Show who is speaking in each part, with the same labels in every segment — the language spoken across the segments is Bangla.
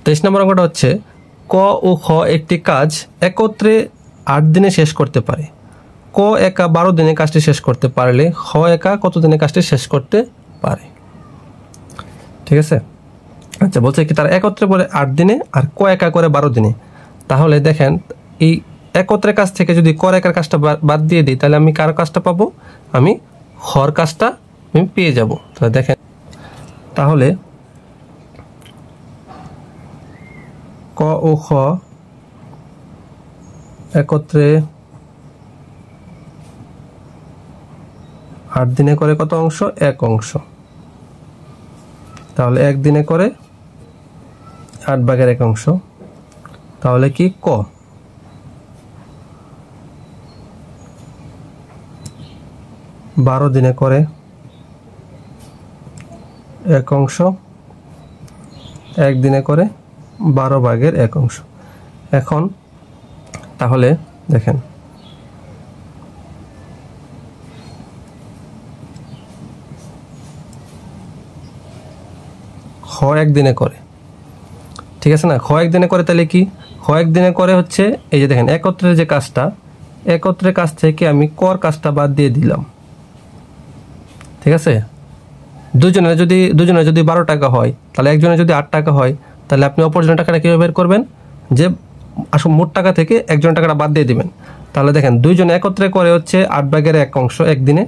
Speaker 1: 23 নম্বর অঙ্কটা হচ্ছে ক ও খ একটি কাজ একত্রে 8 দিনে শেষ করতে পারে। ক একা 12 দিনে কাজটি শেষ করতে পারলে খ একা কত দিনে কাজটি শেষ করতে পারে? ঠিক আছে, আচ্ছা বলছে কি তারা একত্রে করে 8 দিনে আর ক একা করে 12 দিনে। তাহলে দেখেন এই একত্রে কাজ থেকে যদি ক একার কাজটা বাদ দিয়ে দিই তাহলে আমি কার কাজটা পাবো? আমি খর কাজটা আমি পেয়ে যাব। তাহলে দেখেন, তাহলে ক ও খ একত্রে 8 দিনে করে কত অংশ? 1 অংশ। তাহলে 1 দিনে করে 8 ভাগের 1 অংশ। তাহলে কি ক 12 দিনে করে 1 অংশ, 1 দিনে করে 12 ভাগের 1 অংশ। এখন তাহলে দেখেন খ 1 দিনে করে, ঠিক আছে না? খ 1 দিনে করে তাহলে কি খ 1 দিনে করে হচ্ছে এই যে দেখেন একত্রে যে কাজটা, একত্রে কাজ থেকে আমি কর কাজটা বাদ দিয়ে দিলাম। ঠিক আছে, দুজনের যদি 12 টাকা হয় তাহলে একজনের যদি 8 টাকা হয় তাহলে আপনি অপরজনের টাকাটা কীভাবে বের করবেন? যে আসলে মোট টাকা থেকে একজনের টাকাটা বাদ দিয়ে দিবেন। তাহলে দেখেন দুইজনে একত্রে করে হচ্ছে 8 ভাগের 1 অংশ 1 দিনে,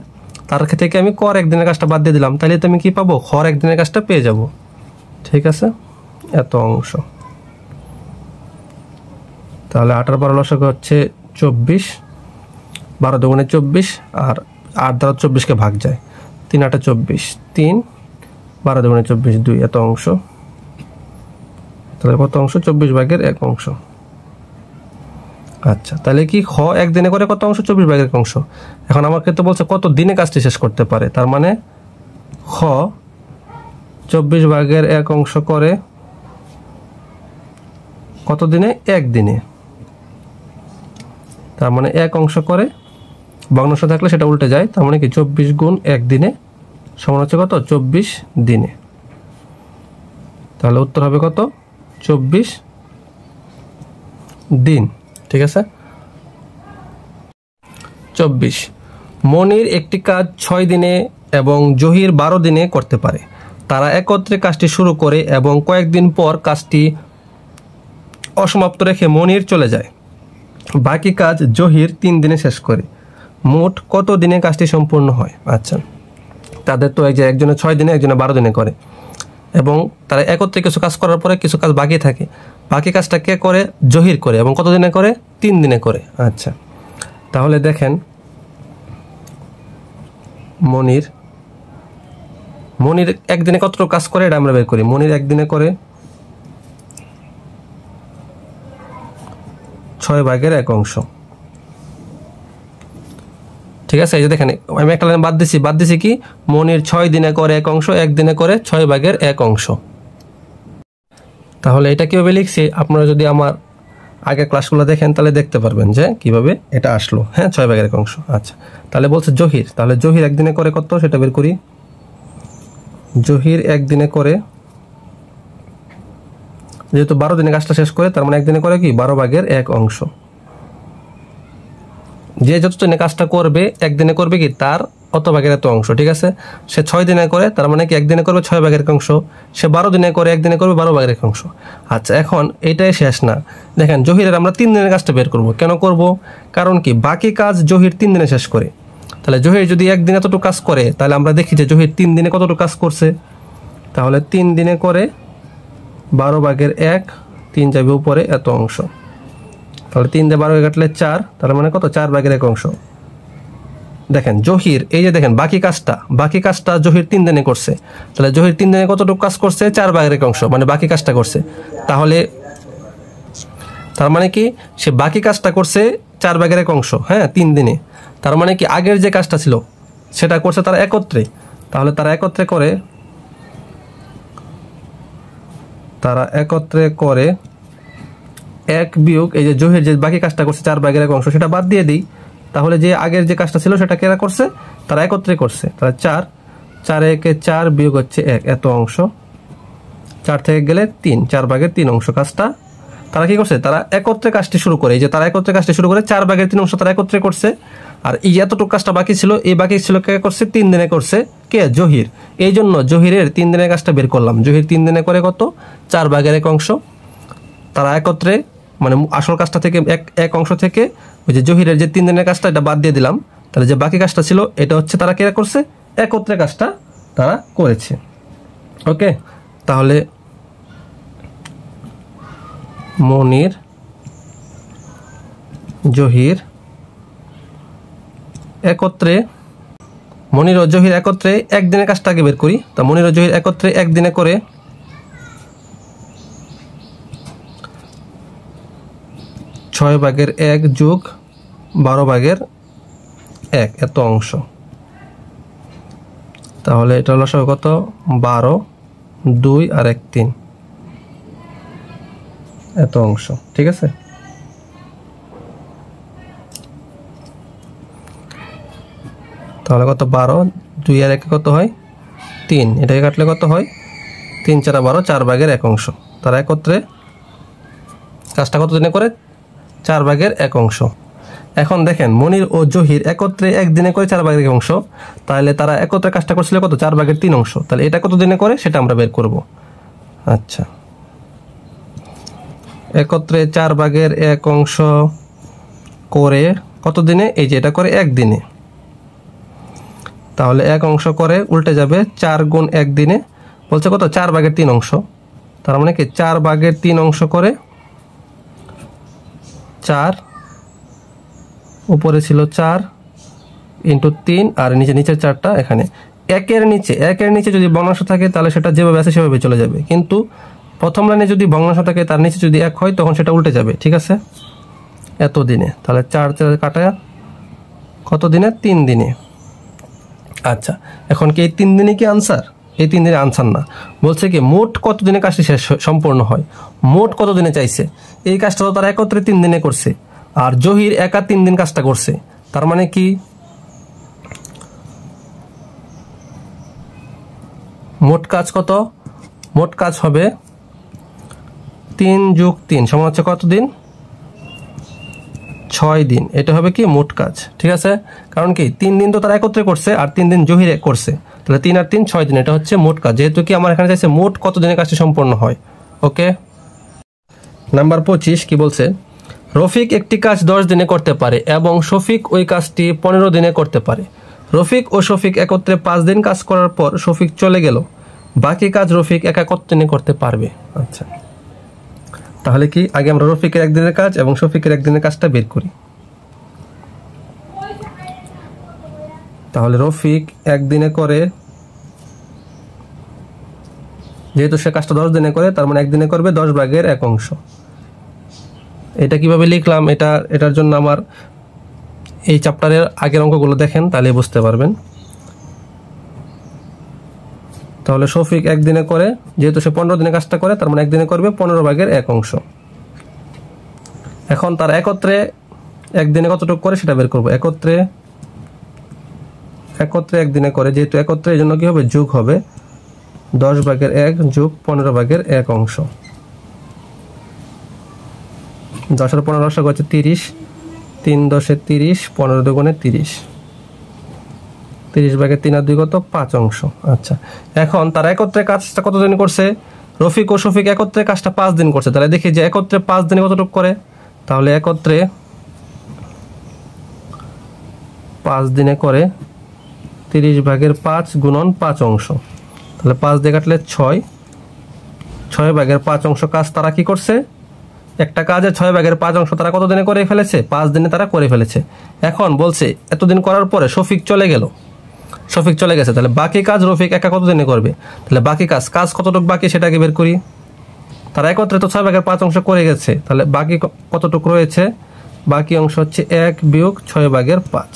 Speaker 1: তার থেকে আমি কর 1 দিনের কাজটা বাদ দিয়ে দিলাম, তাহলে তো আমি কি পাবো? খর 1 দিনের কাজটা পেয়ে যাব। ঠিক আছে, এত অংশ। তাহলে 8 12 লসাগু হচ্ছে 24, 12 দুগুণে 24 আর 8 দ্বারা 24কে ভাগ যায়, 3 8 24, 3 12 দুগুণে 24 2, এত অংশ। তাহলে কত অংশ? 24 ভাগের 1 অংশ। আচ্ছা, তাহলে কি খ 1 দিনে করে কত অংশ? 24 ভাগের 1 অংশ। এখন আমাকে তো বলছে কত দিনে কাজটি শেষ করতে পারে, তার মানে খ 24 ভাগের 1 অংশ করে কত দিনে? 1 দিনে। তার মানে 1 অংশ করে, ভগ্নাংশ থাকলে সেটা উল্টে যায়, তার মানে কি 24 গুণ 1 দিনে সমান হচ্ছে কত? 24 দিনে। তাহলে উত্তর হবে কত? 24 দিন। ঠিক আছে, 24। মনির একটি কাজ 6 দিনে এবং জহির 12 দিনে করতে পারে। তারা একত্রে কাজটি শুরু করে এবং কয়েকদিন পর কাজটি অসমাপ্ত রেখে মনির চলে যায়। বাকি কাজ জহির 3 দিনে শেষ করে। মোট কত দিনে কাজটি সম্পূর্ণ হয়? আচ্ছা, তাদের তো এই যে একজনে 6 দিনে একজনে 12 দিনে করে এবং তারা একত্রে কিছু কাজ করার পরে কিছু কাজ বাকি থাকে। বাকি কাজটা কে করে? জহির করে, এবং কত দিনে করে? 3 দিনে করে। আচ্ছা, তাহলে দেখেন মনির 1 দিনে কতটুকু কাজ করে এটা আমরা বের করি। মনির 1 দিনে করে 6 ভাগের 1 অংশ। ঠিক আছে, এই যে দেখেন আমি একটা লাইন বাদ দিছি কি? মনির 6 দিনে করে 1 অংশ, 1 দিনে করে 6 ভাগের 1 অংশ। তাহলে এটা কিভাবে লিখছি আপনারা যদি আমার আগের ক্লাসগুলো দেখেন তাহলে দেখতে পারবেন যে কিভাবে এটা আসলো। হ্যাঁ, 6 ভাগের 1 অংশ। আচ্ছা, তাহলে বলছে জহির, তাহলে জহির 1 দিনে করে কত সেটা বের করি। জহির 1 দিনে করে, যেহেতু 12 দিনে কাজটা শেষ করে তার মানে 1 দিনে করে কি? 12 ভাগের 1 অংশ। যে যত দিনে কাজটা করবে 1 দিনে করবে কি? তার অত ভাগের এত অংশ। ঠিক আছে, সে 6 দিনে করে তার মানে কি 1 দিনে করবে 6 ভাগের 1 অংশ। সে 12 দিনে করে 1 দিনে করবে 12 ভাগের 1 অংশ। আচ্ছা, এখন এটাই শেষ না। দেখেন জহিরের আমরা 3 দিনের কাজটা বের করব। কেন করব? কারণ কি বাকি কাজ জহির 3 দিনে শেষ করে। তাহলে জহির যদি 1 দিনে এতটুকু কাজ করে তাহলে আমরা দেখি যে জহির 3 দিনে কতটুকু কাজ করছে। তাহলে 3 দিনে করে 12 ভাগের 1, 3 যাবে উপরে এত অংশ। তাহলে 3 দিয়ে 12 কাটলে 4, তার মানে কত? 4 ভাগের 1 অংশ। দেখেন জহির এই যে দেখেন বাকি কাজটা জহির 3 দিনে করছে। তাহলে জহির 3 দিনে কতটুকু কাজ করছে? 4 ভাগের 1 অংশ, মানে বাকি কাজটা করছে। তাহলে তার মানে কি সে বাকি কাজটা করছে 4 ভাগের 1 অংশ। হ্যাঁ, 3 দিনে। তার মানে কি আগের যে কাজটা ছিল সেটা করছে তারা একত্রে। তাহলে তারা একত্রে করে 1 বিয়োগ এই যে জহির যে বাকি কাজটা করছে 4 ভাগের 1 অংশ সেটা বাদ দিয়ে দিই। তাহলে যে আগের যে কাজটা ছিল সেটা কেরা করছে? তারা একত্রে করছে। তাহলে 4 4 একে 4 বিয়োগ হচ্ছে 1, এত অংশ। 4 থেকে গেলে 3, 4 ভাগের 3 অংশ। কাজটা তারা কি করছে, তারা একত্রে কাজটি শুরু করে, এই যে তারা একত্রে কাজটি শুরু করে 4 ভাগের 3 অংশ তারা একত্রে করছে। আর এই এতটুকু কাজটা বাকি ছিল, এই বাকি ছিল কে করছে, 3 দিনে করছে কে, জহির। এই জন্য জহিরের 3 দিনের কাজটা বের করলাম। জহির 3 দিনে করে কত, 4 ভাগের 1 অংশ। তারা একত্রে মানে আসল কাজটা থেকে এক অংশ থেকে ওই যে জহিরের যে 3 দিনের কাজটা এটা বাদ দিয়ে দিলাম। তাহলে যে বাকি কাজটা ছিল এটা হচ্ছে তারা কে করছে, একত্রে কাজটা তারা করেছে। ওকে, তাহলে মনির জহির একত্রে, মনির ও জহির একত্রে একদিনের কাজটা আগে বের করি। তা মনির ও জহির একত্রে একদিনে করে 6 ভাগের 1 যোগ 12 ভাগের 1 এত অংশ। তাহলে এটা হলো সব কত, 12, 2 আর 1 3 এত অংশ। ঠিক আছে, তাহলে কত, 12, 2 আর 1 কত হয় 3, এটাকে কাটলে কত হয় 3 4 12, 4 ভাগের 1 অংশ। তারা একত্রে কাজটা কত দিনে করে, 4 ভাগের 1 অংশ। এখন দেখেন মনির ও জহির একত্রে একদিনে করে 4 ভাগের 1 অংশ, তাহলে তারা একত্রে কাজটা করছিল কত, 4 ভাগের 3 অংশ। তাহলে এটা কত দিনে করে সেটা আমরা বের করব। আচ্ছা, একত্রে 4 ভাগের 1 অংশ করে কত দিনে, এই যে এটা করে 1 দিনে। তাহলে 1 অংশ করে উল্টে যাবে 4 গুণ 1 দিনে, বলছে কত, 4 ভাগের 3 অংশ। তার মানে কি 4 ভাগের 3 অংশ করে 4, উপরে ছিল 4 ইন্টু 3 আর নিচের 4টা এখানে। একের নিচে যদি ভগ্নাংশ থাকে তাহলে সেটা যেভাবে আছে সেভাবে চলে যাবে, কিন্তু প্রথম লাইনে যদি ভগ্নাংশ থাকে তার নিচে যদি 1 হয় তখন সেটা উল্টে যাবে। ঠিক আছে, এত দিনে, তাহলে 4 কাটা কত দিনে, 3 দিনে। আচ্ছা, এখন কি এই 3 দিনে কি আনসার, এই 3 দিনে আনসার না, বলছে কি মোট কত দিনে কাজটি শেষ সম্পূর্ণ হয়। মোট কত দিনে চাইছে, এই কাজটা তো তারা একত্রে 3 দিনে করছে, আর জহির একা 3 দিন কাজটা করছে। তার মানে কি মোট কাজ কত, মোট কাজ হবে 3 যোগ 3 সমান হচ্ছে কত দিন, 6 দিন। এটা হবে কি মোট কাজ। ঠিক আছে, কারণ কি 3 দিন তো তারা একত্রে করছে আর 3 দিন জহির করছে, তাহলে 3 আর 3 6 দিন, এটা হচ্ছে মোট কাজ। যেহেতু কি আমার এখানে চাইছে মোট কত দিনে কাজটি সম্পন্ন হয়। ওকে, নাম্বার 25 কি বলছে, রফিক একটি কাজ 10 দিনে করতে পারে এবং শফিক ওই কাজটি 15 দিনে করতে পারে। রফিক ও শফিক একত্রে 5 দিন কাজ করার পর শফিক চলে গেল, বাকি কাজ রফিক একা কত দিনে করতে পারবে। আচ্ছা, তাহলে কি আগে আমরা রফিকের একদিনের কাজ এবং শফিকের একদিনের কাজটা বের করি। তাহলে রফিক একদিনে করে, যেহেতু সে কাজটা 10 দিনে করে তার মানে একদিনে করবে 10 ভাগের 1 অংশ। এটা কিভাবে লিখলাম, এটার জন্য আমার এই চ্যাপ্টারের আগের অঙ্কগুলো দেখেন, তাহলে বুঝতে পারবেন। তাহলে শফিক একদিনে করে, যেহেতু সে 15 দিনে কাজটা করে তার মানে একদিনে করবে 15 ভাগের 1 অংশ। এখন তার একত্রে একদিনে কতটুকু করে সেটা বের করবো। একত্রে একদিনে করে, যেহেতু একত্রে এই জন্য কি হবে, যোগ হবে 10 ভাগের 1 যোগ 15 ভাগের 1 অংশ। 10 আর 15 রসক হচ্ছে 30, 3 10 30, 15 দুগুণে 30, 30 ভাগের 3 আর 2 কত, 5 অংশ। আচ্ছা, এখন তারা একত্রে কাজটা কত দিন করছে, রফিক ও শফিক একত্রে কাজটা 5 দিন করছে। তাহলে দেখি যে একত্রে 5 দিনে কতটুকু করে, তাহলে একত্রে 5 দিনে করে 30 ভাগের 5 গুণন 5 অংশ। তাহলে 5 দিয়ে কাটলে 6 ভাগের 5 অংশ কাজ তারা কি করছে, একটা কাজে 6 ভাগের 5 অংশ তারা কত দিনে করে ফেলেছে, 5 দিনে তারা করে ফেলেছে। এখন বলছে এতদিন করার পরে শফিক চলে গেছে, তাহলে বাকি কাজ রফিক একা কত দিনে করবে। তাহলে বাকি কাজ কতটুকু বাকি সেটাকে বের করি। তারা একত্রে তো 6 ভাগের 5 অংশ করে গেছে, তাহলে বাকি কতটুকু রয়েছে, বাকি অংশ হচ্ছে 1 বিয়োগ 6 ভাগের 5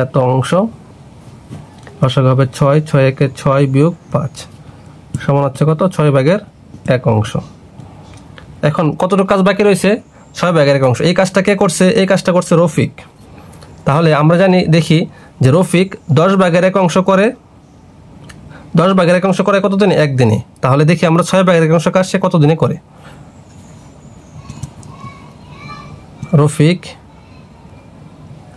Speaker 1: এত অংশ। লসাগু হবে 6, 6 একে 6 বিয়োগ 5 সমান হচ্ছে কত, 6 ভাগের 1 অংশ। এখন কতটুকু কাজ বাকি রয়েছে, 6 ভাগের 1 অংশ। এই কাজটা কে করছে, এই কাজটা করছে রফিক। তাহলে আমরা দেখি যে রফিক 10 ভাগের 1 অংশ করে, 10 ভাগের 1 অংশ করে কত দিনে? একদিনে। তাহলে দেখি আমরা 6 ভাগের 1 অংশ কাজ সে কত দিনে করে। রফিক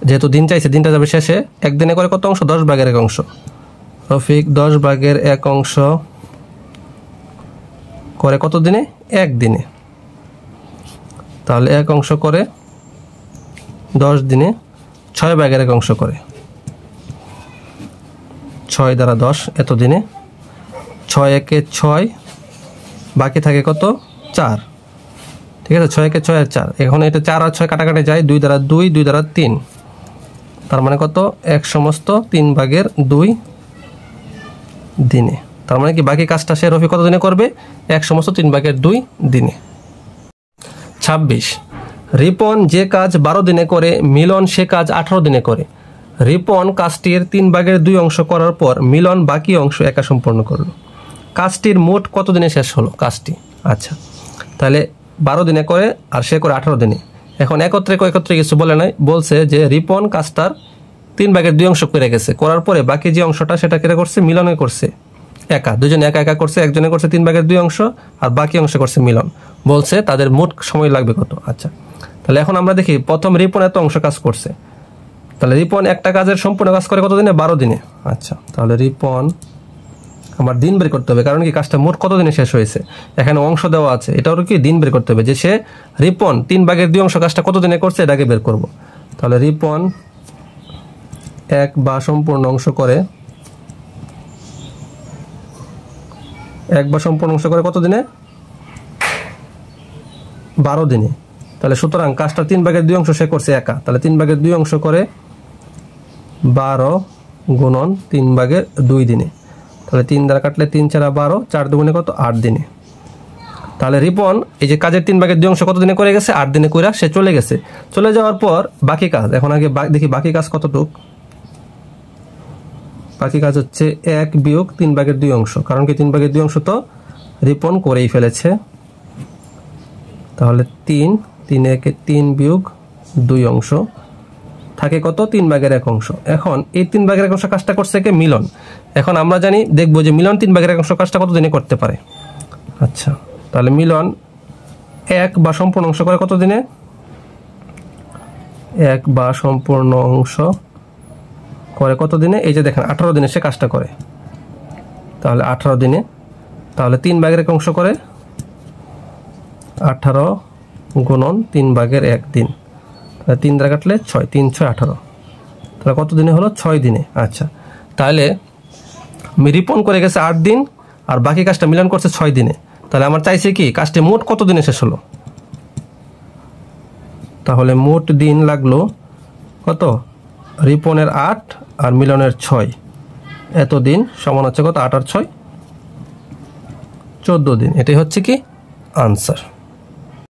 Speaker 1: যেহেতু দিন চাইছে, দিনটা যাবে শেষে, একদিনে করে কত অংশ? 10 ভাগের 1 অংশ। রফিক 10 ভাগের 1 অংশ করে কত দিনে? একদিনে। তাহলে 1 অংশ করে 10 দিনে, 6 ভাগের 1 অংশ করে 6 দ্বারা 10 এত দিনে, 6 একে 6, বাকি থাকে কত? 4। ঠিক আছে, 6 একে 6 আর 4। এখন এটা 4 আর 6 কাটাকাটি যায়, 2 দ্বারা 2, 2 দ্বারা 3, তার মানে কত? 1 সমস্ত 3 ভাগের 2 দিনে। তার মানে কি বাকি কাজটা সে রফিক কত দিনে করবে? 1 সমস্ত 3 ভাগের 2 দিনে। 26, রিপন যে কাজ 12 দিনে করে মিলন সে কাজ 18 দিনে করে। রিপন কাজটির 3 ভাগের 2 অংশ করার পর মিলন বাকি অংশ একা সম্পন্ন করলো। কাজটির মোট কত দিনে শেষ হলো কাজটি? আচ্ছা, তাহলে 12 দিনে করে আর সে করে 18 দিনে। এখন একত্রে কিছু বলে নাই, বলছে যে রিপন কাজটার 3 ভাগের 2 অংশ করে গেছে, করার পরে বাকি যে অংশটা সেটা কেটে করছে মিলনে করছে একা, দুজনে একা একা করছে, একজনে করছে 3 ভাগের 2 অংশ আর বাকি অংশ করছে মিলন। বলছে তাদের মোট সময় লাগবে কত। আচ্ছা, তাহলে এখন আমরা দেখি প্রথম রিপন এত অংশ কাজ করছে, তাহলে রিপন একটা কাজের সম্পূর্ণ কাজ করে কত দিনে? 12 দিনে। আচ্ছা, তাহলে রিপন আমার দিন বের করতে হবে, কারণ কি কাজটা মোট কত দিনে শেষ হয়েছে, এখানে অংশ দেওয়া আছে, এটাও কি দিন বের করতে হবে, যে সে রিপন 3 ভাগের 2 অংশ কাজটা কত দিনে করছে এটাকে বের করব। তাহলে রিপন 1 বা সম্পূর্ণ অংশ করে, 1 বা সম্পূর্ণ অংশ করে কত দিনে? 12 দিনে। তাহলে সুতরাং কাজটা 3 ভাগের 2 অংশ সে করছে একা, তাহলে 3 ভাগের 2 অংশ করে 12 গুণন 3 ভাগের 2 দিনে। তাহলে 3 দ্বারা কাটলে 3 4 12, 4 দুগুণে কত? 8 দিনে। তাহলে রিপন এই যে কাজের 3 ভাগের 2 অংশ কত দিনে করে গেছে? 8 দিনে কইরা সে চলে গেছে। চলে যাওয়ার পর বাকি কাজ, এখন আগে দেখি বাকি কাজ কতটুক। বাকি কাজ হচ্ছে 1 বিয়োগ 3 ভাগের 2 অংশ, কারণ কি 3 ভাগের 2 অংশ তো রিপন করেই ফেলেছে। তাহলে 3 একে 3 বিয়োগ 2 অংশ থাকে কত? 3 ভাগের 1 অংশ। এখন এই 3 ভাগের 1 অংশ কাজটা করছে কে? মিলন। এখন আমরা জানি, দেখবো যে মিলন 3 ভাগের 1 অংশ কাজটা কত দিনে করতে পারে। আচ্ছা, তাহলে মিলন 1 বা সম্পূর্ণ অংশ করে কত দিনে? 1 বা সম্পূর্ণ অংশ করে কত দিনে? এই যে দেখেন 18 দিনে সে কাজটা করে, তাহলে 18 দিনে। তাহলে 3 ভাগের 1 অংশ করে 18 গুণন 3 ভাগের 1 দিন, তাহলে 3 দ্বারা কাটলে 6, 3 6 18, তাহলে কত দিনে হলো? 6 দিনে। আচ্ছা, তাহলে রিপন করে গেছে 8 দিন আর বাকি কাজটা মিলন করছে 6 দিনে। তাহলে আমার চাইছে কি কাজটি মোট কত দিনে শেষ হলো। তাহলে মোট দিন লাগলো কত? রিপনের 8 আর মিলনের 6, এত দিন সমান হচ্ছে কত? 8 আর 6 14 দিন। এটাই হচ্ছে কি আনসার।